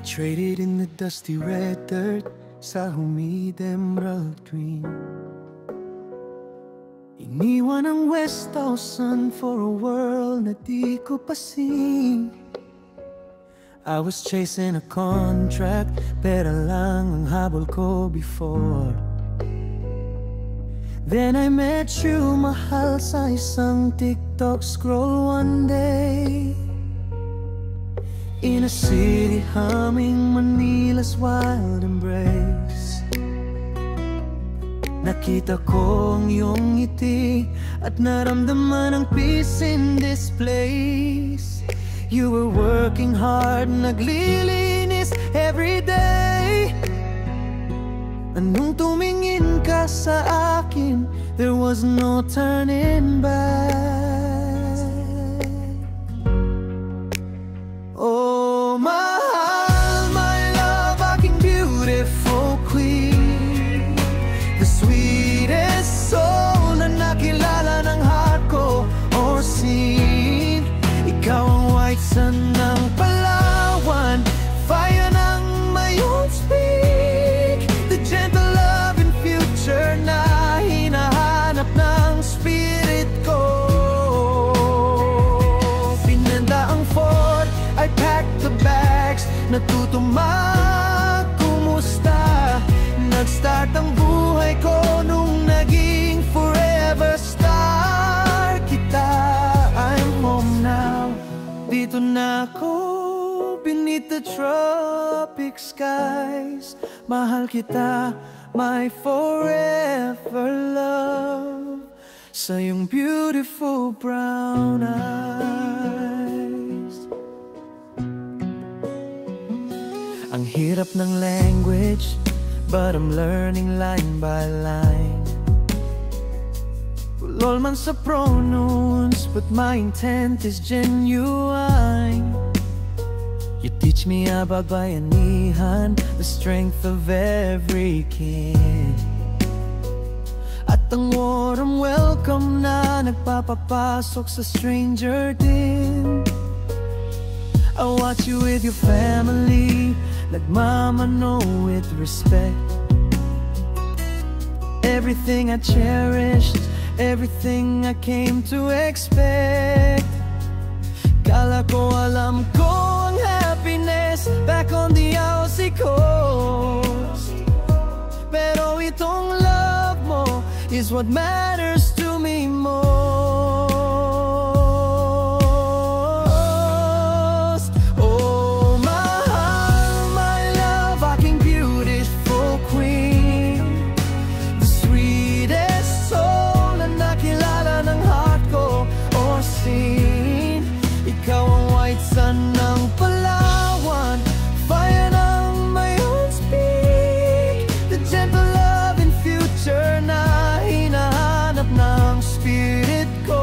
Traded in the dusty red dirt sa humid emerald green. Iniwan ang West Dawson for a world na di ko pa seen. I was chasing a contract, pera lang ang habol ko before. Then I met you, mahal, sa isang TikTok scroll one day. In a city humming Manila's wild embrace. Nakita ko ang iyong ngiti at naramdaman ang peace in this place. You were working hard, naglilinis every day. Anong tumingin ka sa akin, there was no turning back. Oh, mahal, my love, aking beautiful queen. The sweetest soul na nakilala ng heart ko or seen. Ikaw ang white sun ng Palawan, fire ng Mayon Peak. The gentle love and future na hinahanap ng spirit ko. Pinanda ang fort, I packed the bags, natuto magkumusta. Nag-start ang buhay ko nung naging forever star kita. I'm home now, dito na ako beneath the tropic skies. Mahal kita, my forever love, sa iyong beautiful brown eyes. Ang hirap ng language, but I'm learning line by line. Ulol man sa pronouns, but my intent is genuine. You teach me about bayanihan, the strength of every kid. At ang warm welcome na nagpapapasok sa stranger din. I watch you with your family, nagmamano with respect. Everything I cherished, everything I came to expect. Kala ko alam ko ang happiness back on the Aussie coast, pero itong love mo is what matters to me most. Oh, mahal, my love, aking beautiful queen. The sweetest soul na nakilala ng heart ko or seen. Ikaw ang white sun ng Palawan, fire ng Mayon Peak. The gentle love and future na hinahanap ng spirit ko.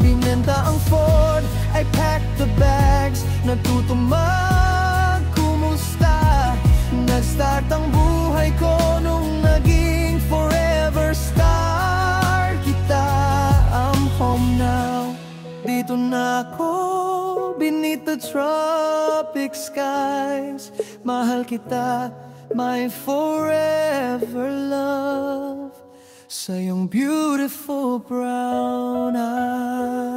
Binenta ang Ford, I packed the bags, natuto magkumusta. Nag-start ang buhay ko nung naging forever star kita. I'm home now, dito na ako beneath the tropic skies. Mahal kita, my forever love, sa iyong beautiful brown eyes.